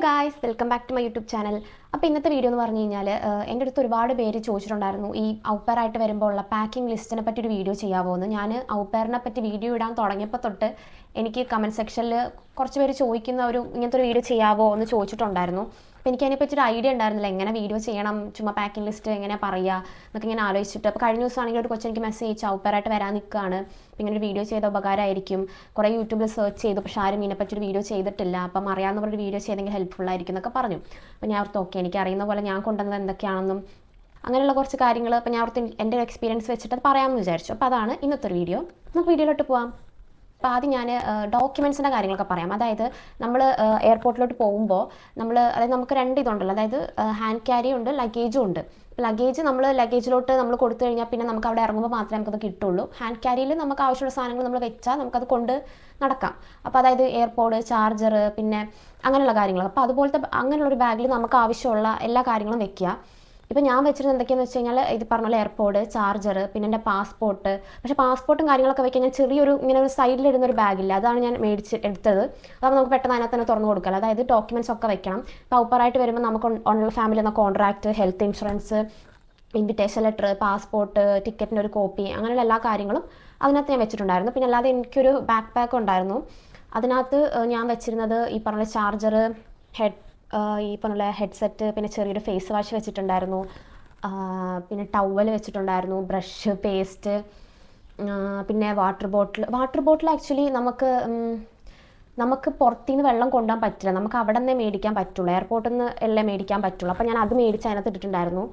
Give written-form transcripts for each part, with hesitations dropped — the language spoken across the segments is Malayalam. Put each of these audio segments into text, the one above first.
Guys, welcome back to my YouTube channel. അപ്പോൾ ഇന്നത്തെ വീഡിയോ എന്ന് പറഞ്ഞു കഴിഞ്ഞാൽ എൻ്റെ അടുത്ത് ഒരുപാട് പേര് ചോദിച്ചിട്ടുണ്ടായിരുന്നു ഈ ഔപ്പറായിട്ട് വരുമ്പോൾ ഉള്ള പാക്കിംഗ് ലിസ്റ്റിനെ പറ്റി ഒരു വീഡിയോ ചെയ്യാമോ എന്ന്. ഞാൻ ഔപ്പറിനെ പറ്റി വീഡിയോ ഇടാൻ തുടങ്ങിയപ്പോൾ തൊട്ട് എനിക്ക് കമൻറ്റ് സെക്ഷനിൽ കുറച്ച് പേര് ചോദിക്കുന്ന ഇങ്ങനത്തെ ഒരു വീഡിയോ ചെയ്യാമോ എന്ന് ചോദിച്ചിട്ടുണ്ടായിരുന്നു. അപ്പോൾ എനിക്ക് അതിനെപ്പറ്റി ഒരു ഐഡിയ ഉണ്ടായിരുന്നില്ല, എങ്ങനെ വീഡിയോ ചെയ്യണം, ചുമ്മാ പാക്കിംഗ് ലിസ്റ്റ് എങ്ങനെ പറയുക എന്നൊക്കെ ഇങ്ങനെ ആലോചിച്ചിട്ട്. അപ്പോൾ കഴിഞ്ഞ ദിവസമാണെങ്കിൽ ഒരു കൊച്ചെനിക്ക് മെസ്സേജ് അയച്ചു, ഔപ്പറായിട്ട് വരാൻ നിൽക്കുകയാണ്, ഇങ്ങനെ ഒരു വീഡിയോ ചെയ്ത ഉപകാരമായിരിക്കും. കുറേ യൂട്യൂബിൽ സെർച്ച് ചെയ്തു, പക്ഷേ ആരും ഇതിനെപ്പറ്റി ഒരു വീഡിയോ ചെയ്തിട്ടില്ല, അപ്പം അറിയാവുന്ന ഒരു വീഡിയോ ചെയ്തെങ്കിൽ ഹെൽപ്ഫുൾ ആയിരിക്കും എന്നൊക്കെ പറഞ്ഞു. അപ്പോൾ ഞാൻ ഓർത്ത് ഓക്കെ, എനിക്ക് അറിയുന്ന പോലെ ഞാൻ കൊണ്ടുവന്നത് എന്തൊക്കെയാണെന്നും അങ്ങനെയുള്ള കുറച്ച് കാര്യങ്ങൾ അപ്പോൾ ഞാൻ ഓർത്ത് എൻ്റെ ഒരു എക്സ്പീരിയൻസ് വെച്ചിട്ട് അത് പറയാമെന്ന് വിചാരിച്ചു. അപ്പോൾ അതാണ് ഇന്നത്തെ ഒരു വീഡിയോ. നമുക്ക് വീഡിയോയിലോട്ട് പോകാം. അപ്പോൾ ആദ്യം ഞാൻ ഡോക്യുമെൻറ്റ്സിൻ്റെ കാര്യങ്ങളൊക്കെ പറയാം. അതായത് നമ്മൾ എയർപോർട്ടിലോട്ട് പോകുമ്പോൾ അതായത് നമുക്ക് രണ്ട് ഇതുണ്ടല്ലോ, അതായത് ഹാൻഡ് ക്യാരിയും ഉണ്ട്, ലഗേജും ഉണ്ട്. ലഗേജ് ലഗേജിലോട്ട് നമ്മൾ കൊടുത്തു കഴിഞ്ഞാൽ പിന്നെ നമുക്ക് അവിടെ ഇറങ്ങുമ്പോൾ മാത്രമേ നമുക്കത് കിട്ടുള്ളൂ. ഹാൻഡ് ക്യാരിയിൽ നമുക്ക് ആവശ്യമുള്ള സാധനങ്ങൾ നമ്മൾ വെച്ചാൽ നമുക്കത് കൊണ്ട് നടക്കാം. അപ്പോൾ അതായത് എയർപോഡ്, ചാർജർ, പിന്നെ അങ്ങനെയുള്ള കാര്യങ്ങൾ. അപ്പോൾ അതുപോലത്തെ അങ്ങനെയുള്ളൊരു ബാഗിൽ നമുക്ക് ആവശ്യമുള്ള എല്ലാ കാര്യങ്ങളും വെക്കുക. ഇപ്പോൾ ഞാൻ വെച്ചിരുന്നത് എന്തൊക്കെയാണെന്ന് വെച്ച് കഴിഞ്ഞാൽ ഇത് പറഞ്ഞ പോലെ എയർപോഡ്, ചാർജർ, പിന്നെ എൻ്റെ പാസ്പോർട്ട്. പക്ഷേ പാസ്പോർട്ടും കാര്യങ്ങളൊക്കെ വെക്കാൻ ഞാൻ ഇങ്ങനെ ഒരു സൈഡിലിടുന്ന ഒരു ബാഗില്ല, അതാണ് ഞാൻ എടുത്തത്. അതാകുമ്പോൾ നമുക്ക് പെട്ടെന്ന് അതിനകത്ത് തന്നെ തുറന്ന് കൊടുക്കാം. അതായത് ഡോക്യുമെൻറ്റ്സ് ഒക്കെ വെക്കണം. ഇപ്പോൾ ഔപ്പറായിട്ട് വരുമ്പോൾ നമുക്ക് ഉള്ള ഫാമിലി എന്ന contract, health insurance, invitation letter, passport, ടിക്കറ്റിൻ്റെ ഒരു കോപ്പി, അങ്ങനെയുള്ള എല്ലാ കാര്യങ്ങളും അതിനകത്ത് ഞാൻ വെച്ചിട്ടുണ്ടായിരുന്നു. പിന്നെ അല്ലാതെ എനിക്കൊരു ബാക്ക് പാക്ക് ഉണ്ടായിരുന്നു. അതിനകത്ത് ഞാൻ വെച്ചിരുന്നത് ഈ പറഞ്ഞ ചാർജർ, ഈ പറഞ്ഞ ഹെഡ്സെറ്റ്, പിന്നെ ചെറിയൊരു ഫേസ് വാഷ് വെച്ചിട്ടുണ്ടായിരുന്നു, പിന്നെ ടവൽ വെച്ചിട്ടുണ്ടായിരുന്നു, ബ്രഷ്, പേസ്റ്റ്, പിന്നെ വാട്ടർ ബോട്ടിൽ ആക്ച്വലി നമുക്ക് പുറത്തുനിന്ന് വെള്ളം കൊണ്ടുപോകാൻ പറ്റില്ല, നമുക്ക് അവിടെ നിന്നേ മേടിക്കാൻ പറ്റുള്ളൂ, എയർപോർട്ടിൽ നിന്ന് എല്ലാം മേടിക്കാൻ പറ്റുള്ളൂ. അപ്പോൾ ഞാൻ അത് മേടിച്ച് അതിനകത്ത് ഇട്ടിട്ടുണ്ടായിരുന്നു.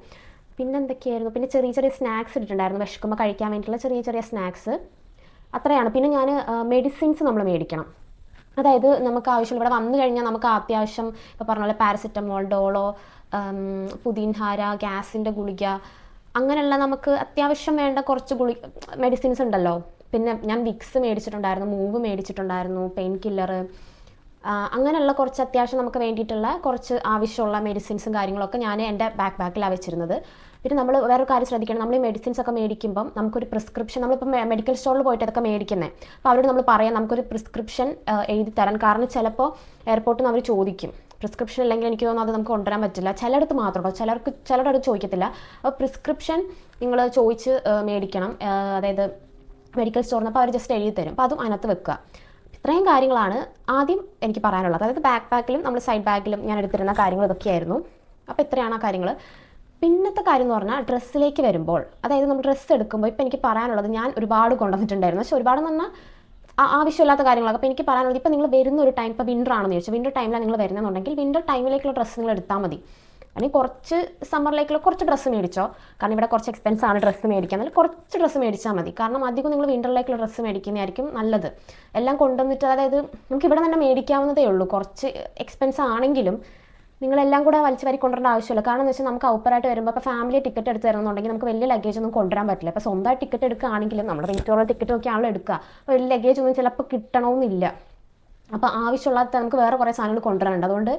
പിന്നെ എന്തൊക്കെയായിരുന്നു, പിന്നെ ചെറിയ ചെറിയ സ്നാക്സ് ഇട്ടിട്ടുണ്ടായിരുന്നു, വിശക്കുമ്പോൾ കഴിക്കാൻ വേണ്ടിയിട്ടുള്ള ചെറിയ ചെറിയ സ്നാക്സ്. അത്രയാണ്. പിന്നെ ഞാൻ മെഡിസിൻസ് നമ്മൾ മേടിക്കണം. അതായത് നമുക്ക് ആവശ്യമുള്ള ഇവിടെ വന്നു കഴിഞ്ഞാൽ നമുക്ക് അത്യാവശ്യം ഇപ്പോൾ പറഞ്ഞ പോലെ പാരസെറ്റമോൾ, ഡോളോ, പുതിൻഹാര, ഗ്യാസിൻ്റെ ഗുളിക, അങ്ങനെയുള്ള നമുക്ക് അത്യാവശ്യം വേണ്ട കുറച്ച് മെഡിസിൻസ് ഉണ്ടല്ലോ. പിന്നെ ഞാൻ വിക്സ് മേടിച്ചിട്ടുണ്ടായിരുന്നു, മൂവ് മേടിച്ചിട്ടുണ്ടായിരുന്നു, പെയിൻ കില്ലർ, അങ്ങനെയുള്ള കുറച്ച് അത്യാവശ്യം നമുക്ക് വേണ്ടിയിട്ടുള്ള കുറച്ച് ആവശ്യമുള്ള മെഡിസിൻസും കാര്യങ്ങളൊക്കെ ഞാൻ എൻ്റെ ബാക്കിലാണ് വെച്ചിരുന്നത്. പിന്നെ നമ്മൾ വേറൊരു കാര്യം ശ്രദ്ധിക്കണം, നമ്മൾ ഈ മെഡിസിൻസ് ഒക്കെ മേടിക്കുമ്പം നമുക്കൊരു പ്രിസ്ക്രിപ്ഷൻ, നമ്മളിപ്പോൾ മെഡിക്കൽ സ്റ്റോറിൽ പോയിട്ട് അതൊക്കെ മേടിക്കുന്നത്, അപ്പോൾ അവരോട് നമ്മൾ പറയാം നമുക്കൊരു പ്രിസ്ക്രിപ്ഷൻ എഴുതി തരാൻ. കാരണം ചിലപ്പോൾ എയർപോർട്ടിൽ നിന്ന് അവർ ചോദിക്കും പ്രിസ്ക്രിപ്ഷൻ ഇല്ലെങ്കിൽ എനിക്ക് തോന്നുന്നു അത് നമുക്ക് കൊണ്ടുവരാൻ പറ്റില്ല. ചിലയിടത്ത് മാത്രമേ ഉള്ളൂ, ചിലരുടെ അടുത്ത് ചോദിക്കത്തില്ല. അപ്പോൾ പ്രിസ്ക്രിപ്ഷൻ നിങ്ങൾ ചോദിച്ച് മേടിക്കണം, അതായത് മെഡിക്കൽ സ്റ്റോറിൽ നിന്ന്. അപ്പോൾ അവർ ജസ്റ്റ് എഴുതി തരും, അപ്പോൾ അതും അതിനകത്ത് വെക്കുക. ഇത്രയും കാര്യങ്ങളാണ് ആദ്യം എനിക്ക് പറയാനുള്ളത്. അതായത് ബാക്ക് പാക്കിലും നമ്മൾ സൈഡ് ബാഗിലും ഞാൻ എടുത്തിരുന്ന കാര്യങ്ങൾ ഇതൊക്കെയായിരുന്നു. അപ്പോൾ ഇത്രയാണ് ആ കാര്യങ്ങൾ. പിന്നത്തെ കാര്യം എന്ന് പറഞ്ഞാൽ ഡ്രസ്സിലേക്ക് വരുമ്പോൾ, അതായത് നമ്മൾ ഡ്രസ്സ് എടുക്കുമ്പോൾ ഇപ്പോൾ എനിക്ക് പറയാനുള്ളത്, ഞാൻ ഒരുപാട് കൊണ്ടുവന്നിട്ടുണ്ടായിരുന്നു, പക്ഷേ ഒരുപാടെന്ന് പറഞ്ഞാൽ ആവശ്യമില്ലാത്ത കാര്യങ്ങളൊക്കെ. അപ്പോൾ എനിക്ക് പറയാനുള്ളത്, ഇപ്പോൾ നിങ്ങൾ വരുന്ന ഒരു ടൈം, ഇപ്പോൾ വിൻ്റർ ആണെന്ന് ചോദിച്ചാൽ വിൻ്റർ ടൈമിലാണ് നിങ്ങൾ വരുന്നതെന്നുണ്ടെങ്കിൽ വിൻ്റർ ടൈമിലേക്കുള്ള ഡ്രസ്സ് നിങ്ങൾ എടുത്താൽ മതി. അല്ലെങ്കിൽ കുറച്ച് സമ്മറിലേക്കുള്ള കുറച്ച് ഡ്രസ്സ് മേടിച്ചോ, കാരണം ഇവിടെ കുറച്ച് എക്സ്പെൻസ് ആണ് ഡ്രസ്സ് മേടിക്കാൻ. അല്ലെങ്കിൽ കുറച്ച് ഡ്രസ്സ് മേടിച്ചാൽ മതി, കാരണം അധികം നിങ്ങൾ വിൻ്ററിലേക്കുള്ള ഡ്രസ്സ് മേടിക്കുന്നതായിരിക്കും നല്ലത്. എല്ലാം കൊണ്ടുവന്നിട്ട്, അതായത് നമുക്ക് ഇവിടെ തന്നെ മേടിക്കാവുന്നതേ ഉള്ളൂ, കുറച്ച് എക്സ്പെൻസ് ആണെങ്കിലും നിങ്ങളെല്ലാം കൂടെ വലിച്ചു വരി കൊണ്ടുവരേണ്ട ആവശ്യമില്ല. കാരണം എന്ന് വെച്ചാൽ നമുക്ക് ഔപ്പറായിട്ട് വരുമ്പോൾ ഇപ്പോൾ ഫാമിലി ടിക്കറ്റ് എടുത്ത് തരുന്നുണ്ടെങ്കിൽ നമുക്ക് വലിയ ലഗേജ് ഒന്നും കൊണ്ടുവരാൻ പറ്റില്ല. ഇപ്പോൾ സ്വന്തമായി ടിക്കറ്റ് എടുക്കുകയാണെങ്കിലും നമ്മൾ റേറ്റുള്ള ടിക്കറ്റ് ഒക്കെ ആണല്ലോ എടുക്കുക, അപ്പോൾ വലിയ ലഗേജ് ഒന്നും ചിലപ്പോൾ കിട്ടണമെന്നില്ല. അപ്പോൾ ആവശ്യമുള്ളത് നമുക്ക് വേറെ കുറേ സാധനങ്ങൾ കൊണ്ടുവരാനുണ്ട്. അതുകൊണ്ട്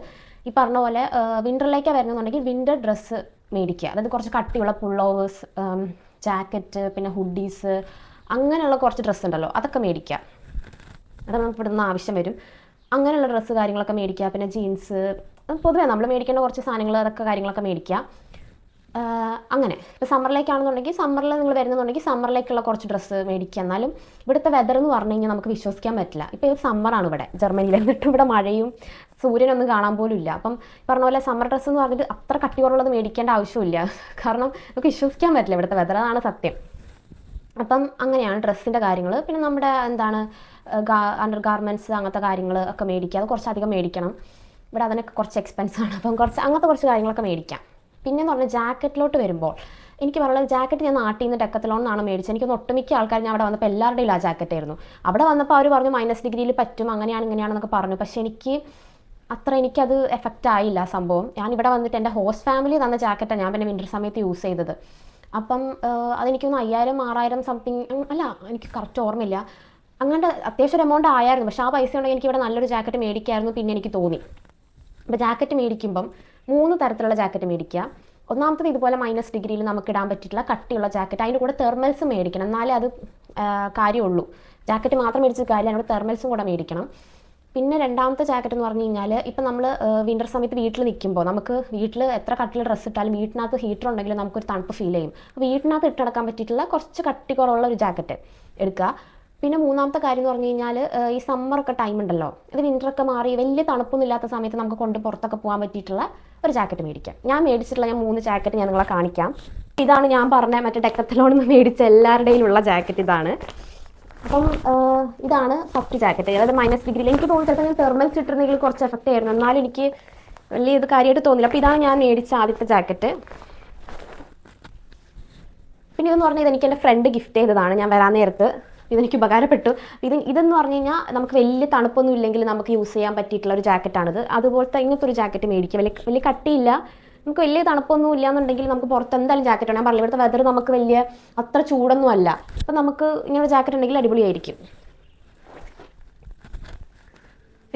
ഈ പറഞ്ഞ പോലെ വിൻ്ററിലേക്കാണ് വരുന്നതെന്നുണ്ടെങ്കിൽ വിൻ്റർ ഡ്രസ്സ് മേടിക്കുക. അതായത് കുറച്ച് കട്ടിയുള്ള പുള്ളോവേഴ്സ്, ജാക്കറ്റ്, പിന്നെ ഹുഡീസ്, അങ്ങനെയുള്ള കുറച്ച് ഡ്രസ്സ് ഉണ്ടല്ലോ, അതൊക്കെ മേടിക്കുക. അത് നമുക്ക് ഇവിടുന്ന് ആവശ്യം വരും. അങ്ങനെയുള്ള ഡ്രസ്സ് കാര്യങ്ങളൊക്കെ മേടിക്കുക. പിന്നെ ജീൻസ്, പൊതുവേ നമ്മൾ മേടിക്കേണ്ട കുറച്ച് സാധനങ്ങൾ, അതൊക്കെ കാര്യങ്ങളൊക്കെ മേടിക്കുക. അങ്ങനെ ഇപ്പോൾ സമ്മറിലേക്കാണെന്നുണ്ടെങ്കിൽ സമ്മറിൽ നിങ്ങൾ വരുന്നുണ്ടെങ്കിൽ സമ്മറിലേക്കുള്ള കുറച്ച് ഡ്രസ്സ് മേടിക്കുക. എന്നാലും ഇവിടുത്തെ വെതർ എന്ന് പറഞ്ഞു കഴിഞ്ഞാൽ നമുക്ക് വിശ്വസിക്കാൻ പറ്റില്ല. ഇപ്പോൾ ഇത് സമ്മറാണ് ഇവിടെ ജർമ്മനിയിൽ, എന്നിട്ടും ഇവിടെ മഴയും സൂര്യനൊന്നും കാണാൻ പോലും ഇല്ല. അപ്പം പറഞ്ഞ പോലെ സമ്മർ ഡ്രസ്സ് എന്ന് പറഞ്ഞിട്ട് അത്ര കട്ടി കുറവുള്ളത് മേടിക്കേണ്ട ആവശ്യമില്ല, കാരണം നമുക്ക് വിശ്വസിക്കാൻ പറ്റില്ല ഇവിടുത്തെ വെതർ, അതാണ് സത്യം. അപ്പം അങ്ങനെയാണ് ഡ്രസ്സിൻ്റെ കാര്യങ്ങൾ. പിന്നെ നമ്മുടെ അണ്ടർ ഗാർമെൻറ്റ്സ്, അങ്ങനത്തെ കാര്യങ്ങൾ ഒക്കെ മേടിക്കുക. അത് കുറച്ചധികം മേടിക്കണം, ഇവിടെ അതിനൊക്കെ കുറച്ച് എക്സ്പെൻസ് ആണ്. അപ്പം അങ്ങനത്തെ കുറച്ച് കാര്യങ്ങളൊക്കെ മേടിക്കാം. പിന്നെയെന്ന് പറഞ്ഞാൽ ജാക്കറ്റിലോട്ട് വരുമ്പോൾ എനിക്ക് പറയുന്നത്, ജാക്കറ്റ് ഞാൻ നാട്ടിൽ നിന്ന് ഡെക്കത്തലോണിന്നാണ് മേടിച്ചത്. എനിക്കൊന്ന് ഒട്ടുമിക്ക ആൾക്കാർ ഞാൻ അവിടെ വന്നപ്പോൾ എല്ലാവരുടെയും ആ ജാക്കറ്റ് ആയിരുന്നു. അവിടെ വന്നപ്പോൾ അവർ പറഞ്ഞു -ഡിഗ്രിയിൽ പറ്റും, അങ്ങനെയാണ് ഇങ്ങനെയാണെന്നൊക്കെ പറഞ്ഞു. പക്ഷേ എനിക്കത് എഫക്റ്റ് ആയില്ല സംഭവം. ഞാൻ ഇവിടെ വന്നിട്ട് എൻ്റെ ഹോസ്റ്റ് ഫാമിലി തന്ന ജാക്കറ്റാണ് ഞാൻ പിന്നെ വിൻ്റർ സമയത്ത് യൂസ് ചെയ്തത്. അപ്പം അതെനിക്കൊന്ന് 5000-6000 സംതിങ്, അല്ല എനിക്ക് കറക്റ്റ് ഓർമ്മയില്ല, അങ്ങനത്തെ അത്യാവശ്യം ഒരു എമൗണ്ട് ആയിരുന്നു. പക്ഷേ ആ പൈസ ഉണ്ടെങ്കിൽ എനിക്ക് ഇവിടെ നല്ലൊരു ജാക്കറ്റ് മേടിക്കായിരുന്നു പിന്നെ എനിക്ക് തോന്നി. അപ്പോൾ ജാക്കറ്റ് മേടിക്കുമ്പം 3 തരത്തിലുള്ള ജാക്കറ്റ് മേടിക്കുക. ഒന്നാമത്തത് ഇതുപോലെ -ഡിഗ്രിയിൽ നമുക്ക് ഇടാൻ പറ്റിയിട്ടുള്ള കട്ടിയുള്ള ജാക്കറ്റ്, അതിൻ്റെ കൂടെ തെർമൽസ് മേടിക്കണം, എന്നാലേ അത് കാര്യമുള്ളൂ. ജാക്കറ്റ് മാത്രം മേടിച്ചിട്ട് കാര്യമില്ല, അതിനോട് തെർമൽസും കൂടെ മേടിക്കണം. പിന്നെ രണ്ടാമത്തെ ജാക്കറ്റ് എന്ന് പറഞ്ഞു കഴിഞ്ഞാൽ ഇപ്പം നമ്മൾ വിൻ്റർ സമയത്ത് വീട്ടിൽ നിൽക്കുമ്പോൾ നമുക്ക് വീട്ടിൽ എത്ര കട്ടിൽ ഡ്രസ്സ് ഇട്ടാലും വീട്ടിനകത്ത് ഹീറ്റർ ഉണ്ടെങ്കിലും നമുക്കൊരു തണുപ്പ് ഫീൽ ചെയ്യും. വീട്ടിനകത്ത് ഇട്ടടക്കാൻ പറ്റിയിട്ടുള്ള കുറച്ച് കട്ടി കുറവുള്ള ഒരു ജാക്കറ്റ് എടുക്കുക. പിന്നെ മൂന്നാമത്തെ കാര്യം എന്ന് പറഞ്ഞു കഴിഞ്ഞാൽ ഈ സമ്മറൊക്കെ ടൈം ഉണ്ടല്ലോ, ഇത് വിൻ്ററൊക്കെ മാറി വലിയ തണുപ്പൊന്നും ഇല്ലാത്ത സമയത്ത് നമുക്ക് കൊണ്ട് പുറത്തൊക്കെ പോകാൻ പറ്റിയിട്ടുള്ള ഒരു ജാക്കറ്റ് മേടിക്കാം. ഞാൻ 3 ജാക്കറ്റ് ഞാൻ നിങ്ങളെ കാണിക്കാം. ഇതാണ് ഞാൻ പറഞ്ഞ മറ്റേ ഡെക്കത്തലോണിൽ നിന്ന് മേടിച്ച എല്ലാവരുടെയും ഉള്ള ജാക്കറ്റ് ഇതാണ്. അപ്പം ഇതാണ് ഫസ്റ്റ് ജാക്കറ്റ്, അതായത് -ഡിഗ്രിയിൽ. എനിക്ക് തോന്നുന്നു ചിലപ്പോൾ ഞാൻ തെർമൽസ് ഇട്ടിരുന്നെങ്കിൽ കുറച്ച് എഫക്റ്റ് ആയിരുന്നു, എന്നാലും എനിക്ക് വലിയ ഇത് കാര്യമായിട്ട് തോന്നില്ല. അപ്പോൾ ഇതാണ് ഞാൻ മേടിച്ച ആദ്യത്തെ ജാക്കറ്റ്. പിന്നെ ഇതെന്ന് പറഞ്ഞാൽ ഇതെനിക്ക് എൻ്റെ ഫ്രണ്ട് ഗിഫ്റ്റ് ചെയ്തതാണ് ഞാൻ വരാൻ നേരത്ത്. ഇതെനിക്ക് ഉപകാരപ്പെട്ടു. ഇതെന്ന് പറഞ്ഞു കഴിഞ്ഞാൽ നമുക്ക് വലിയ തണുപ്പൊന്നും ഇല്ലെങ്കിൽ നമുക്ക് യൂസ് ചെയ്യാൻ പറ്റിയിട്ടുള്ള ഒരു ജാക്കറ്റാണിത്. അതുപോലത്തെ ഇങ്ങനത്തെ ഒരു ജാക്കറ്റ് മേടിക്കുക. വലിയ കട്ടിയില്ല, നമുക്ക് വലിയ തണുപ്പൊന്നും ഇല്ലാന്നുണ്ടെങ്കിൽ നമുക്ക് പുറത്ത് എന്തായാലും ജാക്കറ്റ് ആണ്. ഞാൻ പറഞ്ഞില്ല, ഇവിടുത്തെ വെതർ നമുക്ക് വലിയ അത്ര ചൂടൊന്നും അല്ല. അപ്പം നമുക്ക് ഇങ്ങനെ ജാക്കറ്റ് ഉണ്ടെങ്കിൽ അടിപൊളിയായിരിക്കും.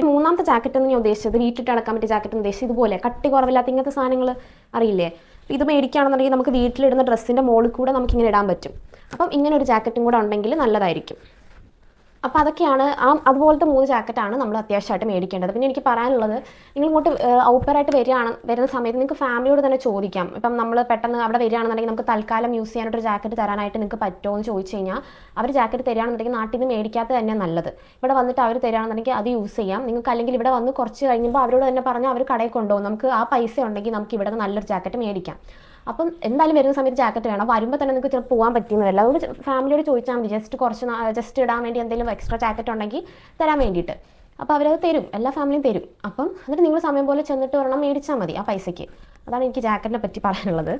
മൂന്നാമത്തെ ജാക്കറ്റ് എന്ന് ഞാൻ ഉദ്ദേശിച്ചത് വീട്ടിട്ട് അടക്കാൻ പറ്റിയ ജാക്കറ്റ് എന്ന് ഉദ്ദേശിച്ചത് ഇതുപോലെ കട്ടി കുറവില്ലാത്ത ഇങ്ങനത്തെ സാധനങ്ങൾ അറിയില്ലേ, ഇത് മേടിക്കുകയാണെന്നുണ്ടെങ്കിൽ നമുക്ക് വീട്ടിലിടുന്ന ഡ്രസ്സിൻ്റെ മുകളിൽ കൂടെ നമുക്കിങ്ങനെ ഇടാൻ പറ്റും. അപ്പം ഇങ്ങനെ ഒരു ജാക്കറ്റും കൂടെ ഉണ്ടെങ്കിൽ നല്ലതായിരിക്കും. അപ്പോൾ അതൊക്കെയാണ് അതുപോലത്തെ 3 ജാക്കറ്റാണ് നമ്മൾ അത്യാവശ്യമായിട്ട് മേടിക്കേണ്ടത്. പിന്നെ എനിക്ക് പറയാനുള്ളത്, നിങ്ങൾ ഇങ്ങോട്ട് ഔപ്പറായിട്ട് വരുന്ന സമയത്ത് നിങ്ങൾക്ക് ഫാമിലിയോട് തന്നെ ചോദിക്കാം. ഇപ്പം നമ്മൾ പെട്ടെന്ന് അവിടെ വരികയാണെന്നുണ്ടെങ്കിൽ നമുക്ക് തൽക്കാലം യൂസ് ചെയ്യാനായിട്ടൊരു ജാക്കറ്റ് തരാനായിട്ട് നിങ്ങൾക്ക് പറ്റുമോ എന്ന് ചോദിച്ചു കഴിഞ്ഞാൽ അവർ ജാക്കറ്റ് തരികയാണെന്നുണ്ടെങ്കിൽ നാട്ടിൽ നിന്ന് മേടിക്കാത്തത് തന്നെ നല്ലത്. ഇവിടെ വന്നിട്ട് അവർ തരികയാണെന്നുണ്ടെങ്കിൽ അത് യൂസ് ചെയ്യാം നിങ്ങൾക്ക്. അല്ലെങ്കിൽ ഇവിടെ വന്ന് കുറച്ച് കഴിയുമ്പോൾ അവരോട് തന്നെ പറഞ്ഞാൽ അവർ കടയിൽ കൊണ്ടുപോകും. നമുക്ക് ആ പൈസ ഉണ്ടെങ്കിൽ നമുക്ക് ഇവിടെ നല്ലൊരു ജാക്കറ്റ് മേടിക്കാം. അപ്പം എന്തായാലും വരുന്ന സമയത്ത് ജാക്കറ്റ് വേണം. വരുമ്പോൾ തന്നെ നിങ്ങൾക്ക് ചിലപ്പോൾ പോകാൻ പറ്റുന്നതല്ല. അതുകൊണ്ട് ഫാമിലിയോട് ചോദിച്ചാൽ മതി, ജസ്റ്റ് ഇടാൻ വേണ്ടി എന്തെങ്കിലും എക്സ്ട്രാ ജാക്കറ്റ് ഉണ്ടെങ്കിൽ തരാൻ വേണ്ടിയിട്ട്. അപ്പോൾ അവരത് തരും, എല്ലാ ഫാമിലിയും തരും. അപ്പം എന്നിട്ട് നിങ്ങൾ സമയം പോലെ ചെന്നിട്ട് ഒരെണ്ണം മേടിച്ചാൽ മതി ആ പൈസയ്ക്ക്. അതാണ് എനിക്ക് ജാക്കറ്റിനെ പറ്റി പറയാനുള്ളത്.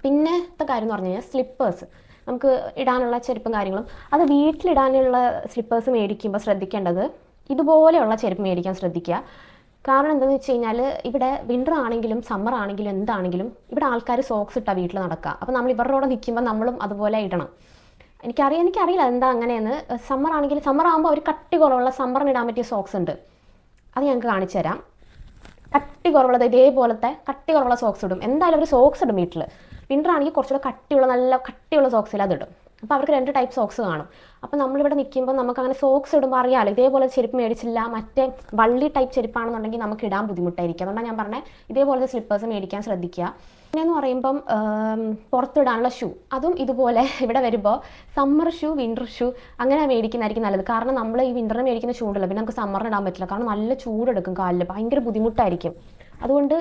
പിന്നത്തെ കാര്യം എന്ന് പറഞ്ഞു കഴിഞ്ഞാൽ സ്ലിപ്പേഴ്സ്, നമുക്ക് ഇടാനുള്ള ചെരുപ്പും കാര്യങ്ങളും. അത് വീട്ടിലിടാനുള്ള സ്ലിപ്പേഴ്സ് മേടിക്കുമ്പോൾ ശ്രദ്ധിക്കേണ്ടത് ഇതുപോലെയുള്ള ചെരുപ്പ് മേടിക്കാൻ ശ്രദ്ധിക്കുക. കാരണം എന്താണെന്ന് വെച്ച് കഴിഞ്ഞാൽ ഇവിടെ വിൻ്റർ ആണെങ്കിലും സമ്മർ ആണെങ്കിലും എന്താണെങ്കിലും ഇവിടെ ആൾക്കാർ സോക്സ് ഇട്ടാൽ വീട്ടിൽ നടക്കുക. അപ്പോൾ നമ്മൾ ഇവരുടെ കൂടെ നിൽക്കുമ്പോൾ നമ്മളും അതുപോലെ ഇടണം. എനിക്കറിയില്ല എന്താ അങ്ങനെയെന്ന്. സമ്മർ ആകുമ്പോൾ ഒരു കട്ടി കുറവുള്ള സമ്മറിന് ഇടാൻ പറ്റിയ സോക്സ് ഉണ്ട്, അത് ഞങ്ങൾക്ക് കാണിച്ചു തരാം. കട്ടി കുറവുള്ളത് ഇതേപോലത്തെ കട്ടി കുറവുള്ള സോക്സ് ഇടും. എന്തായാലും ഒരു സോക്സ് ഇടും വീട്ടിൽ. വിൻ്റർ ആണെങ്കിൽ കുറച്ചുകൂടെ നല്ല കട്ടിയുള്ള സോക്സിൽ അതിടും. അപ്പോൾ അവർക്ക് 2 ടൈപ്പ് സോക്സ് കാണും. അപ്പോൾ നമ്മളിവിടെ നിൽക്കുമ്പോൾ നമുക്ക് അങ്ങനെ സോക്സ് ഇടുമ്പോൾ അറിയാമല്ലോ ഇതേപോലെ ചെരുപ്പ് മേടിച്ചില്ല, മറ്റേ വള്ളി ടൈപ്പ് ചെരുപ്പാണെന്നുണ്ടെങ്കിൽ നമുക്ക് ഇടാൻ ബുദ്ധിമുട്ടായിരിക്കും. അതുകൊണ്ടാണ് ഞാൻ പറഞ്ഞത് ഇതേപോലത്തെ സ്ലിപ്പേഴ്സ് മേടിക്കാൻ ശ്രദ്ധിക്കുക. പിന്നെയെന്ന് പറയുമ്പം പുറത്തിടാനുള്ള ഷൂ, അതും ഇതുപോലെ ഇവിടെ വരുമ്പോൾ സമ്മർ ഷൂ വിൻ്റർ ഷൂ അങ്ങനെ മേടിക്കുന്നതായിരിക്കും നല്ലത്. കാരണം നമ്മൾ ഈ വിൻ്ററിന് മേടിക്കുന്ന ഷൂ ഉണ്ടല്ലോ, പിന്നെ നമുക്ക് സമ്മറിന് ഇടാൻ പറ്റില്ല. കാരണം നല്ല ചൂടെടുക്കും കാലിൽ, ഭയങ്കര ബുദ്ധിമുട്ടായിരിക്കും. അതുകൊണ്ട്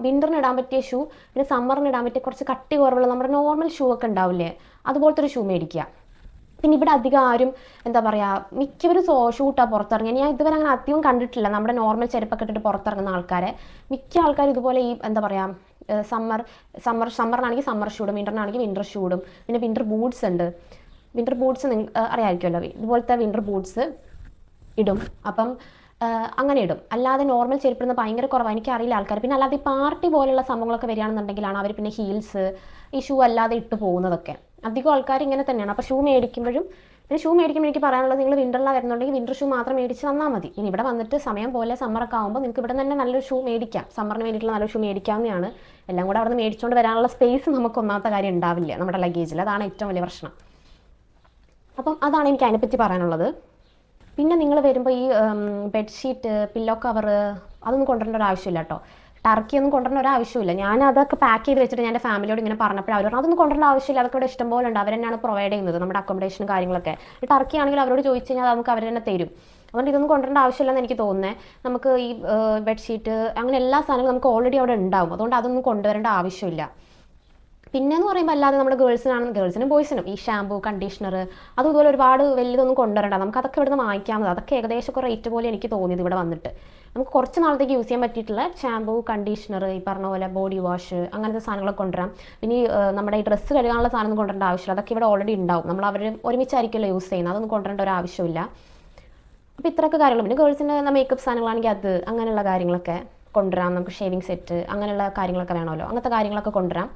വിൻ്ററിന് ഇടാൻ പറ്റിയ ഷൂ, പിന്നെ സമ്മറിന് ഇടാൻ പറ്റിയ കുറച്ച് കട്ടി കുറവുള്ള നമ്മുടെ നോർമൽ ഷൂ ഒക്കെ ഉണ്ടാവില്ലേ, അതുപോലത്തെ ഒരു ഷൂ മേടിക്കുക. പിന്നെ ഇവിടെ അധികം ആരും എന്താ പറയുക, മിക്കവരും ഷൂ ഇട്ടാൽ പുറത്തിറങ്ങി. ഞാൻ ഇതുവരെ അങ്ങനെ അധികം കണ്ടിട്ടില്ല നമ്മുടെ നോർമൽ ചെരുപ്പൊക്കെ ഇട്ടിട്ട് പുറത്തിറങ്ങുന്ന ആൾക്കാരെ. മിക്ക ആൾക്കാരും ഇതുപോലെ ഈ എന്താ പറയുക സമ്മറിനാണെങ്കിൽ സമ്മർ ഷൂ ഇടും, വിൻ്ററിനാണെങ്കിൽ വിൻ്റർ ഷൂ ഇടും. പിന്നെ വിൻ്റർ ബൂട്ട്സ് ഉണ്ട്. വിൻ്റർ ബൂട്ട്സ് അറിയാമായിരിക്കുമല്ലോ, ഇതുപോലത്തെ വിൻ്റർ ബൂട്ട്സ് ഇടും. അപ്പം അങ്ങനെ ഇടും. അല്ലാതെ നോർമൽ ചെരുപ്പിടുന്ന ഭയങ്കര കുറവാണ്, എനിക്കറിയില്ല ആൾക്കാർ. പിന്നെ അല്ലാതെ ഈ പാർട്ടി പോലുള്ള സംഭവങ്ങളൊക്കെ വരികയാണെന്നുണ്ടെങ്കിലാണ് അവർ പിന്നെ ഹീൽസ് ഈ ഷൂ അല്ലാതെ ഇട്ട് പോകുന്നതൊക്കെ. അധികം ആൾക്കാർ ഇങ്ങനെ തന്നെയാണ്. അപ്പോൾ ഷൂ മേടിക്കുമ്പോഴും എനിക്ക് പറയാനുള്ളത്, നിങ്ങൾ വിൻ്ററിലാണ് വരുന്നുണ്ടെങ്കിൽ വിൻ്റർ ഷൂ മാത്രം മേടിച്ച് തന്നാൽ മതി. ഇനി ഇവിടെ വന്നിട്ട് സമയം പോലെ സമ്മറൊക്കെ ആകുമ്പോൾ നിങ്ങൾക്ക് ഇവിടെ തന്നെ നല്ലൊരു ഷൂ മേടിക്കാം. സമ്മറിന് വേണ്ടിയിട്ടുള്ള നല്ലൊരു ഷൂ മേടിക്കാവുന്നതാണ്. എല്ലാം കൂടെ അവിടെ നിന്ന് മേടിച്ചുകൊണ്ട് വരാനുള്ള സ്പേസ് നമുക്ക് ഒന്നാമത്തെ കാര്യം ഉണ്ടാവില്ല നമ്മുടെ ലഗേജിൽ. അതാണ് ഏറ്റവും വലിയ പ്രശ്നം. അപ്പം അതാണ് എനിക്ക് അതിനെപ്പറ്റി പറയാനുള്ളത്. പിന്നെ നിങ്ങൾ വരുമ്പോൾ ഈ ബെഡ്ഷീറ്റ്, പില്ലോ കവർ അതൊന്നും കൊണ്ടുവരേണ്ട ഒരു ആവശ്യമില്ല കേട്ടോ. ടർക്കി ഒന്നും കൊണ്ടുവരേണ്ട ഒരു ആവശ്യമില്ല. ഞാൻ അതൊക്കെ പാക്ക് ചെയ്ത് വെച്ചിട്ട് ഞാൻ എൻ്റെ ഫാമിലിയോട് ഇങ്ങനെ പറഞ്ഞപ്പോൾ അവർ പറഞ്ഞു അതൊന്നും കൊണ്ടുവരേണ്ട ആവശ്യമില്ല, അതൊക്കെ ഇവിടെ ഇഷ്ടംപോലെ ഉണ്ട്, അവർ തന്നെയാണ് പ്രൊവൈഡ് ചെയ്യുന്നത് നമ്മുടെ അക്കോമഡേഷനും കാര്യങ്ങളൊക്കെ. ടർക്കി ആണെങ്കിൽ അവരോട് ചോദിച്ചു കഴിഞ്ഞാൽ നമുക്ക് അവർ തന്നെ തരും. അതുകൊണ്ട് ഇതൊന്നും കൊണ്ടുവരേണ്ട ആവശ്യമില്ലെന്ന് എനിക്ക് തോന്നുന്നത്. നമുക്ക് ഈ ബെഡ്ഷീറ്റ് അങ്ങനെ എല്ലാ സാധനങ്ങളും നമുക്ക് ഓൾറെഡി അവിടെ ഉണ്ടാവും. അതുകൊണ്ട് അതൊന്നും കൊണ്ടുവരേണ്ട ആവശ്യമില്ല. പിന്നെയെന്ന് പറയുമ്പോൾ അല്ലാതെ നമ്മുടെ ഗേൾസിനും ബോയ്സിനും ഈ ഷാമ്പൂ, കണ്ടീഷണർ അതും ഇതുപോലെ ഒരുപാട് വലിയതൊന്നും കൊണ്ടുവരണ്ട. നമുക്ക് അതൊക്കെ ഇവിടെ നിന്ന് വാങ്ങിക്കാവുന്നത്. അതൊക്കെ ഏകദേശം ഒക്കെ റേറ്റ് പോലെ എനിക്ക് തോന്നിയത് ഇവിടെ വന്നിട്ട്. നമുക്ക് കുറച്ച് നാളത്തേക്ക് യൂസ് ചെയ്യാൻ പറ്റിയിട്ടുള്ള ഷാമ്പൂ, കണ്ടീഷണർ, ഈ പറഞ്ഞ പോലെ ബോഡി വാഷ് അങ്ങനത്തെ സാധനങ്ങളൊക്കെ കൊണ്ടുവരാം. പിന്നെ നമ്മുടെ ഈ ഡ്രസ്സ് കഴുകാനുള്ള സാധനം കൊണ്ടുവരേണ്ട ആവശ്യമില്ല, അതൊക്കെ ഇവിടെ ഓൾറെഡി ഉണ്ടാവും. നമ്മൾ അവർ ഒരുമിച്ചായിരിക്കുമല്ലോ യൂസ് ചെയ്യുന്നത്, അതൊന്നും കൊണ്ടുവരേണ്ട ഒരു ആവശ്യമില്ല. അപ്പോൾ ഇത്രയൊക്കെ കാര്യങ്ങൾ. പിന്നെ ഗേൾസിൻ്റെ മേക്കപ്പ് സാധനങ്ങളാണെങ്കിൽ അത് അങ്ങനെയുള്ള കാര്യങ്ങളൊക്കെ കൊണ്ടുവരാം. നമുക്ക് ഷേവിങ് സെറ്റ് അങ്ങനെയുള്ള കാര്യങ്ങളൊക്കെ വേണമല്ലോ, അങ്ങനത്തെ കാര്യങ്ങളൊക്കെ കൊണ്ടുവരാം.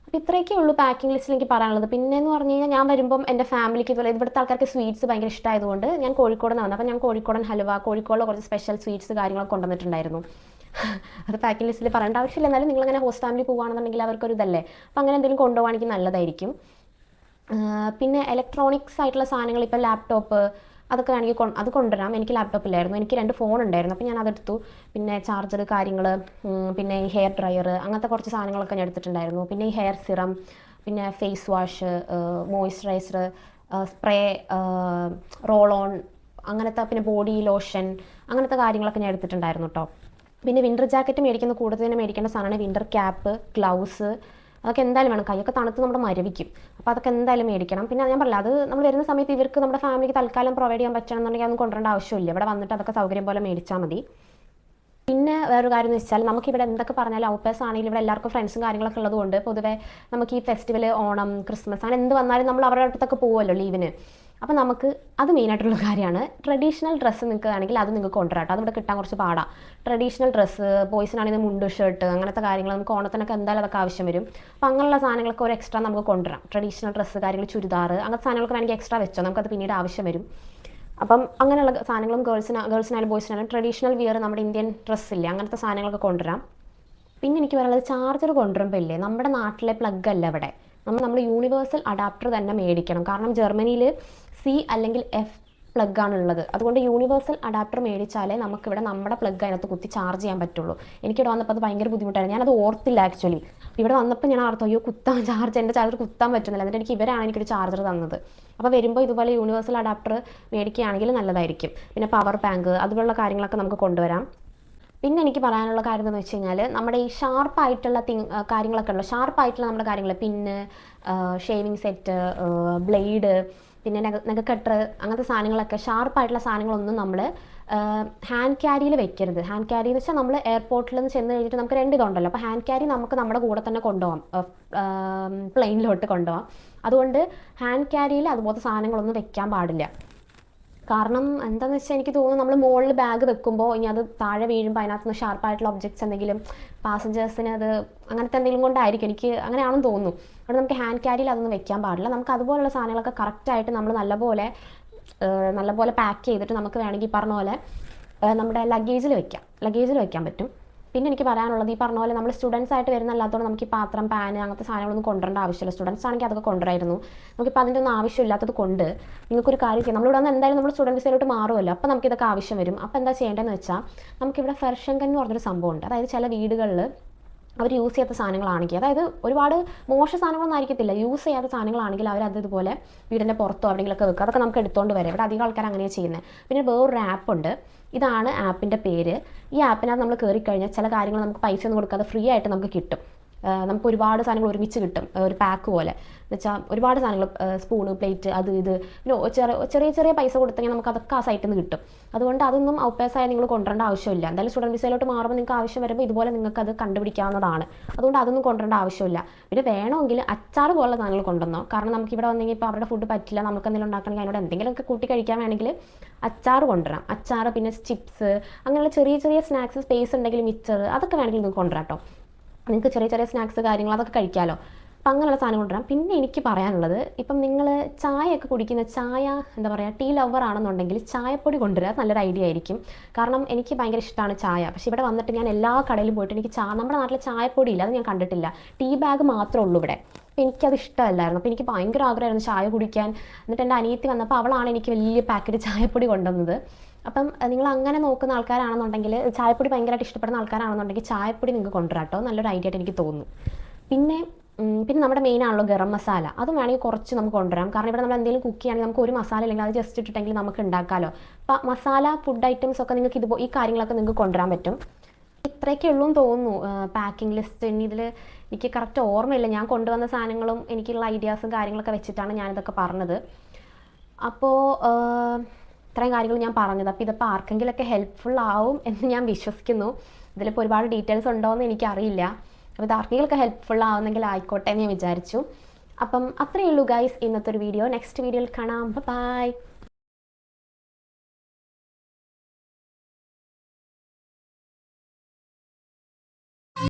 അപ്പോൾ ഇത്രയൊക്കെ ഉള്ളൂ പാക്കിംഗ് ലിസ്റ്റിൽ എനിക്ക് പറയാനുള്ളത്. പിന്നെയെന്ന് പറഞ്ഞു കഴിഞ്ഞാൽ ഞാൻ വരുമ്പം എൻ്റെ ഫാമിലിക്ക് ഇതുപോലെ ഇവിടുത്തെ ആൾക്കാർക്ക് സ്വീറ്റ്സ് ഭയങ്കര ഇഷ്ടമായതുകൊണ്ട് ഞാൻ കോഴിക്കോട് നിന്ന് വന്നത്. അപ്പോൾ ഞാൻ കോഴിക്കോടൻ ഹലുവ, കോഴിക്കോടിലെ കുറച്ച് സ്പെഷ്യൽ സ്വീറ്റ്സ് കാര്യങ്ങളൊക്കെ കൊണ്ടുവന്നിട്ടുണ്ടായിരുന്നു. അത് പാക്കിംഗ് ലിസ്റ്റിൽ പറയേണ്ട ആവശ്യമില്ല. എന്നാലും നിങ്ങളങ്ങനെ ഹോസ്റ്റ് ഫാമിലി പോകുകയാണെന്നുണ്ടെങ്കിൽ അവർക്കൊരു ഇതല്ലേ, അപ്പോൾ അങ്ങനെ എന്തെങ്കിലും കൊണ്ടുപോകുകയാണെങ്കിൽ നല്ലതായിരിക്കും. പിന്നെ ഇലക്ട്രോണിക്സ് ആയിട്ടുള്ള സാധനങ്ങൾ, ഇപ്പോൾ ലാപ്ടോപ്പ് അതൊക്കെ വേണമെങ്കിൽ അത് കൊണ്ടുവരാം. എനിക്ക് ലാപ്ടോപ്പില്ലായിരുന്നു, എനിക്ക് 2 ഫോൺ ഉണ്ടായിരുന്നു. അപ്പോൾ ഞാൻ അതെടുത്തു. പിന്നെ ചാർജർ കാര്യങ്ങൾ, പിന്നെ ഈ ഹെയർ ഡ്രയർ, അങ്ങനത്തെ കുറച്ച് സാധനങ്ങളൊക്കെ ഞാൻ എടുത്തിട്ടുണ്ടായിരുന്നു. പിന്നെ ഈ ഹെയർ സിറം, പിന്നെ face wash, moisturiser, spray, roll on, അങ്ങനത്തെ, പിന്നെ ബോഡി ലോഷൻ, അങ്ങനത്തെ കാര്യങ്ങളൊക്കെ ഞാൻ എടുത്തിട്ടുണ്ടായിരുന്നു കേട്ടോ. പിന്നെ വിൻ്റർ ജാക്കറ്റ് മേടിക്കുന്ന കൂടുതൽ തന്നെ മേടിക്കേണ്ട സാധനമാണ് വിൻ്റർ ക്യാപ്പ്, ഗ്ലൗസ്, അതൊക്കെ എന്തായാലും വേണം. കൈയൊക്കെ തണുത്ത് നമ്മുടെ മരവിക്കും. അപ്പോൾ അതൊക്കെ എന്തായാലും മേടിക്കണം. പിന്നെ ഞാൻ പറഞ്ഞില്ല, അത് നമ്മൾ വരുന്ന സമയത്ത് ഇവർക്ക് നമ്മുടെ ഫാമിലിക്ക് തൽക്കാലം പ്രൊവൈഡ് ചെയ്യാൻ പറ്റണമെന്നുണ്ടെങ്കിൽ അതൊന്നും കൊണ്ടുവരേണ്ട ആവശ്യമില്ല. ഇവിടെ വന്നിട്ട് അതൊക്കെ സൗകര്യം പോലെ മേടിച്ചാൽ മതി. പിന്നെ വേറൊരു കാര്യം എന്ന് വെച്ചാൽ, നമുക്കിവിടെ എന്തൊക്കെ പറഞ്ഞാലും ഔപ്പേഴ്സ് ആണെങ്കിൽ ഇവിടെ എല്ലാവർക്കും ഫ്രണ്ട്സും കാര്യങ്ങളൊക്കെ ഉള്ളതുകൊണ്ട് പൊതുവേ നമുക്ക് ഈ ഫെസ്റ്റിവൽ, ഓണം, ക്രിസ്മസ്, അങ്ങനെ എന്ത് വന്നാലും നമ്മൾ അവരുടെ അടുത്തൊക്കെ പോകുമല്ലോ ലീവിന്. അപ്പോൾ നമുക്ക് അത് മെയിനായിട്ടുള്ള കാര്യമാണ്. ട്രഡീഷണൽ ഡ്രസ്സ് നിങ്ങൾക്ക് ആണെങ്കിൽ അത് നിങ്ങൾക്ക് കൊണ്ടുവരാട്ടോ. അതിവിടെ കിട്ടാൻ കുറച്ച് പാടാണ്. ട്രഡീഷണൽ ഡ്രസ്സ്, ബോയ്സിനാണെങ്കിൽ മുണ്ട്, ഷർട്ട്, അങ്ങനത്തെ കാര്യങ്ങൾ നമുക്ക് ഓണത്തിനൊക്കെ എന്തായാലും അതൊക്കെ ആവശ്യം വരും. അപ്പോൾ അങ്ങനെയുള്ള സാധനങ്ങളൊക്കെ ഒരു എക്സ്ട്രാ നമുക്ക് കൊണ്ടുവരാം. ട്രഡീഷണൽ ഡ്രസ്സ് കാര്യങ്ങൾ, ചുരിദാർ, അങ്ങനത്തെ സാധനങ്ങളൊക്കെ വേണമെങ്കിൽ എക്സ്ട്രാ വെച്ചോ, നമുക്കത് പിന്നീട് ആവശ്യം വരും. അപ്പം അങ്ങനെയുള്ള സാധനങ്ങളും ഗേൾസിനായാലും ബോയ്സിനായാലും ട്രഡീഷണൽ വിയർ, നമ്മുടെ ഇന്ത്യൻ ഡ്രസ്സില്ലേ, അങ്ങനത്തെ സാധനങ്ങളൊക്കെ കൊണ്ടുവരാം. പിന്നെ എനിക്ക് പറയുന്നത്, ചാർജർ കൊണ്ടുവരുമ്പോൾ ഇല്ലേ, നമ്മുടെ നാട്ടിലെ പ്ലഗ് അല്ല ഇവിടെ, നമ്മൾ യൂണിവേഴ്സൽ അഡാപ്റ്റർ തന്നെ മേടിക്കണം. കാരണം ജർമ്മനിയിൽ C അല്ലെങ്കിൽ F പ്ലഗ് ആണുള്ളത്. അതുകൊണ്ട് യൂണിവേഴ്സൽ അഡാപ്റ്റർ മേടിച്ചാലേ നമുക്കിവിടെ നമ്മുടെ പ്ലഗ് അതിനകത്ത് കുത്തി ചാർജ് ചെയ്യാൻ പറ്റുള്ളൂ. എനിക്കിവിടെ വന്നപ്പോൾ അത് ഭയങ്കര ബുദ്ധിമുട്ടായിരുന്നു. ഞാനത് ഓർത്തില്ല ആക്ച്വലി. ഇവിടെ വന്നപ്പോൾ ഞാൻ ഓർത്തു, അയ്യോ എൻ്റെ ചാർജർ കുത്താൻ പറ്റുന്നില്ല. എന്നിട്ട് ഇവരാണ് എനിക്കൊരു ചാർജർ തന്നത്. അപ്പോൾ വരുമ്പോൾ ഇതുപോലെ യൂണിവേഴ്സൽ അഡാപ്റ്റർ മേടിക്കുകയാണെങ്കിൽ നല്ലതായിരിക്കും. പിന്നെ പവർ ബാങ്ക്, അതുപോലുള്ള കാര്യങ്ങളൊക്കെ നമുക്ക് കൊണ്ടുവരാം. പിന്നെ എനിക്ക് പറയാനുള്ള കാര്യം എന്ന് വെച്ച് കഴിഞ്ഞാൽ, നമ്മുടെ ഈ ഷാർപ്പായിട്ടുള്ള കാര്യങ്ങളൊക്കെ ഉള്ളു. ഷാർപ്പായിട്ടുള്ള നമ്മുടെ കാര്യങ്ങൾ, പിന്ന്, ഷേവിങ് സെറ്റ്, ബ്ലേഡ്, പിന്നെ നെഗ കട്ടർ, അങ്ങനത്തെ സാധനങ്ങളൊക്കെ, ഷാർപ്പായിട്ടുള്ള സാധനങ്ങളൊന്നും നമ്മൾ ഹാൻഡ് ക്യാരിയിൽ വെക്കരുത്. ഹാൻഡ് ക്യാരി എന്ന് വെച്ചാൽ നമ്മൾ എയർപോർട്ടിൽ നിന്ന് ചെന്ന് കഴിഞ്ഞിട്ട് നമുക്ക് 2 ഇതുണ്ടല്ലോ. അപ്പോൾ ഹാൻഡ് ക്യാരി നമുക്ക് നമ്മുടെ കൂടെ തന്നെ കൊണ്ടുപോകാം, പ്ലെയിനിലോട്ട് കൊണ്ടുപോകാം. അതുകൊണ്ട് ഹാൻഡ് ക്യാരിയിൽ അതുപോലത്തെ സാധനങ്ങളൊന്നും വെക്കാൻ പാടില്ല. കാരണം എന്താണെന്ന് വെച്ചാൽ, എനിക്ക് തോന്നുന്നു നമ്മൾ മുകളിൽ ബാഗ് വെക്കുമ്പോൾ ഇനി അത് താഴെ വീഴുമ്പോൾ അതിനകത്ത് നിന്ന് ഷാർപ്പായിട്ടുള്ള ഒബ്ജക്ട്സ് എന്തെങ്കിലും പാസഞ്ചേഴ്സിന് അത് അങ്ങനത്തെ എന്തെങ്കിലും കൊണ്ടായിരിക്കും, എനിക്ക് അങ്ങനെയാണെന്ന് തോന്നുന്നു. അതുകൊണ്ട് നമുക്ക് ഹാൻഡ് ക്യാരിയിൽ അതൊന്നും വെക്കാൻ പാടില്ല. നമുക്ക് അതുപോലുള്ള സാധനങ്ങളൊക്കെ കറക്റ്റായിട്ട് നമ്മൾ നല്ലപോലെ പാക്ക് ചെയ്തിട്ട് നമുക്ക് വേണമെങ്കിൽ പറഞ്ഞ പോലെ നമ്മുടെ ലഗേജിൽ വെക്കാൻ പറ്റും. പിന്നെ എനിക്ക് പറയാനുള്ളത്, ഈ പറഞ്ഞ പോലെ നമ്മൾ സ്റ്റുഡൻസ് ആയിട്ട് വരുന്നല്ലാത്തതുകൊണ്ട് നമുക്ക് ഈ പാത്രം, പാൻ, അങ്ങനത്തെ സാധനങ്ങളൊന്നും കൊണ്ടുവരേണ്ട ആവശ്യമില്ല. സ്റ്റുഡൻസ് ആണെങ്കിൽ അതൊക്കെ കൊണ്ടുവരായിരുന്നു. നമുക്കിപ്പോൾ അതിൻ്റെ ഒന്നും ആവശ്യമില്ലാത്തത് കൊണ്ട് നിങ്ങൾക്കൊരു കാര്യം ചെയ്യാം. നമ്മളിവിടെ വന്ന് എന്തായാലും നമ്മൾ സ്റ്റുഡൻറ്റ് വിസയിലോട്ട് മാറുമല്ലോ. അപ്പോൾ നമുക്കിതൊക്കെ ആവശ്യം വരും. അപ്പോൾ എന്താ ചെയ്യേണ്ടതെന്ന് വെച്ചാൽ, നമുക്കിവിടെ ഫെർഷങ്കൻ എന്ന് പറഞ്ഞൊരു സംഭവമുണ്ട്. അതായത് ചില വീടുകളിൽ അവർ യൂസ് ചെയ്യാത്ത സാധനങ്ങളാണെങ്കിൽ, അതായത് ഒരുപാട് മോശ സാധനങ്ങളൊന്നും ആയിരിക്കത്തില്ല, യൂസ് ചെയ്യാത്ത സാധനങ്ങളാണെങ്കിൽ അവരത് ഇതുപോലെ വീടിൻ്റെ പുറത്തോ എവിടെയെങ്കിലുമൊക്കെ വെക്കുക. അതൊക്കെ നമുക്ക് എടുത്തുകൊണ്ട് വരാം. ഇവിടെ അധികം ആൾക്കാർ അങ്ങനെയാണ് ചെയ്യുന്നത്. പിന്നെ വേറൊരു ആപ്പുണ്ട്. ഇതാണ് ആപ്പിൻ്റെ പേര്. ഈ ആപ്പിനകത്ത് നമ്മൾ കയറിക്കഴിഞ്ഞാൽ ചില കാര്യങ്ങൾ നമുക്ക് പൈസ ഒന്നും കൊടുക്കാതെ ഫ്രീ ആയിട്ട് നമുക്ക് കിട്ടും. നമുക്ക് ഒരുപാട് സാധനങ്ങൾ ഒരുമിച്ച് കിട്ടും, ഒരു പാക്ക് പോലെ. എന്ന് വെച്ചാൽ ഒരുപാട് സാധനങ്ങൾ, സ്പൂണ്, പ്ലേറ്റ്, അത് ഇത്, പിന്നെ ചെറിയ പൈസ കൊടുത്തെങ്കിൽ നമുക്ക് അതൊക്കെ ആ സൈറ്റിൽ നിന്ന് കിട്ടും. അതുകൊണ്ട് അതൊന്നും ഔപ്പേഴ്സായി നിങ്ങൾ കൊണ്ടുവരേണ്ട ആവശ്യമില്ല. എന്തായാലും സ്റ്റുഡൻറ്റ് വിസയിലോട്ട് മാറുമ്പോൾ നിങ്ങൾക്ക് ആവശ്യം വരുമ്പോൾ ഇതുപോലെ നിങ്ങൾക്ക് അത് കണ്ടുപിടിക്കാവുന്നതാണ്. അതുകൊണ്ട് അതൊന്നും കൊണ്ടുവരേണ്ട ആവശ്യമില്ല. പിന്നെ വേണമെങ്കിൽ അച്ചാർ പോലുള്ള സാധനങ്ങൾ കൊണ്ടുവന്നോ. കാരണം നമുക്ക് ഇവിടെ വന്നെങ്കിൽ ഇപ്പോൾ അവരുടെ ഫുഡ് പറ്റില്ല, നമുക്ക് എന്തെങ്കിലും ഉണ്ടാക്കണമെങ്കിൽ അതിനോട് എന്തെങ്കിലുമൊക്കെ കൂട്ടി കഴിക്കാൻ വേണമെങ്കിൽ അച്ചാർ കൊണ്ടുവരാം. അച്ചാർ, പിന്നെ ചിപ്സ്, അങ്ങനെയുള്ള ചെറിയ സ്നാക്സ്, സ്പേസ് ഉണ്ടെങ്കിൽ മിച്ചർ, അതൊക്കെ വേണമെങ്കിൽ നിങ്ങൾക്ക് കൊണ്ടുവരാം കേട്ടോ. നിങ്ങൾക്ക് ചെറിയ സ്നാക്സ് കാര്യങ്ങൾ അതൊക്കെ കഴിക്കാമല്ലോ. അപ്പം അങ്ങനെയുള്ള സാധനം കൊണ്ടുവരാം. പിന്നെ എനിക്ക് പറയാനുള്ളത്, ഇപ്പം നിങ്ങൾ ചായയൊക്കെ കുടിക്കുന്ന എന്താ പറയുക, ടീ ലവർ ആണെന്നുണ്ടെങ്കിൽ ചായപ്പൊടി കൊണ്ടുവരിക. അത് നല്ലൊരു ഐഡിയ ആയിരിക്കും. കാരണം എനിക്ക് ഭയങ്കര ഇഷ്ടമാണ് ചായ. പക്ഷേ ഇവിടെ വന്നിട്ട് ഞാൻ എല്ലാ കടയിലും പോയിട്ട് എനിക്ക് നമ്മുടെ നാട്ടിൽ ചായപ്പൊടി ഇല്ല, അത് ഞാൻ കണ്ടിട്ടില്ല. ടീ ബാഗ് മാത്രമേ ഉള്ളൂ ഇവിടെ. അപ്പോൾ എനിക്കത് ഇഷ്ടമല്ലായിരുന്നു. അപ്പോൾ എനിക്ക് ഭയങ്കര ആഗ്രഹമായിരുന്നു ചായ കുടിക്കാൻ. എന്നിട്ട് എൻ്റെ അനിയത്തി വന്നപ്പോൾ അവളാണ് എനിക്ക് വലിയ പാക്കറ്റ് ചായപ്പൊടി കൊണ്ടുവന്നത്. അപ്പം നിങ്ങൾ അങ്ങനെ നോക്കുന്ന ആൾക്കാരാണെന്നുണ്ടെങ്കിൽ, ചായപ്പൊടി ഭയങ്കരമായിട്ട് ഇഷ്ടപ്പെടുന്ന ആൾക്കാരാണെന്നുണ്ടെങ്കിൽ ചായപ്പൊടി നിങ്ങൾക്ക് കൊണ്ടുവരാം കേട്ടോ. നല്ലൊരു ഐഡിയ ആയിട്ട് എനിക്ക് തോന്നുന്നു. പിന്നെ നമ്മുടെ മെയിൻ ആണല്ലോ ഗരം മസാല. അതും വേണമെങ്കിൽ കുറച്ച് നമുക്ക് കൊണ്ടുവരാം. കാരണം ഇവിടെ നമ്മൾ എന്തെങ്കിലും കുക്ക് ചെയ്യുകയാണെങ്കിൽ നമുക്ക് ഒരു മസാല ഇല്ലെങ്കിൽ അത് ജസ്റ്റ് ഇട്ടിട്ടെങ്കിൽ നമുക്ക് ഉണ്ടാക്കാമല്ലോ. അപ്പോൾ മസാല, ഫുഡ് ഐറ്റംസ് ഒക്കെ നിങ്ങൾക്ക് ഈ കാര്യങ്ങളൊക്കെ നിങ്ങൾക്ക് കൊണ്ടുവരാൻ പറ്റും. ഇത്രയൊക്കെ ഉള്ളൂ എന്ന് തോന്നുന്നു പാക്കിംഗ് ലിസ്റ്റ്. ഇനി ഇതിൽ എനിക്ക് കറക്റ്റ് ഓർമ്മയില്ല. ഞാൻ കൊണ്ടുവന്ന സാധനങ്ങളും എനിക്കുള്ള ഐഡിയാസും കാര്യങ്ങളൊക്കെ വെച്ചിട്ടാണ് ഞാനിതൊക്കെ പറഞ്ഞത്. അപ്പോൾ ഇത്രയും കാര്യങ്ങൾ ഞാൻ പറഞ്ഞത്. അപ്പോൾ ഇതിപ്പോൾ ആർക്കെങ്കിലുമൊക്കെ ഹെൽപ്ഫുൾ ആവും എന്ന് ഞാൻ വിശ്വസിക്കുന്നു. ഇതിലിപ്പോൾ ഒരുപാട് ഡീറ്റെയിൽസ് ഉണ്ടോ എന്ന് എനിക്കറിയില്ല. അപ്പോൾ ഇത് ആർക്കെങ്കിലുമൊക്കെ ഹെൽപ്ഫുൾ ആവുന്നെങ്കിൽ ആയിക്കോട്ടെ എന്ന് ഞാൻ വിചാരിച്ചു. അപ്പം അത്രയേ ഉള്ളൂ ഗൈസ് ഇന്നത്തെ ഒരു വീഡിയോ. നെക്സ്റ്റ് വീഡിയോയിൽ കാണാം. ബൈ.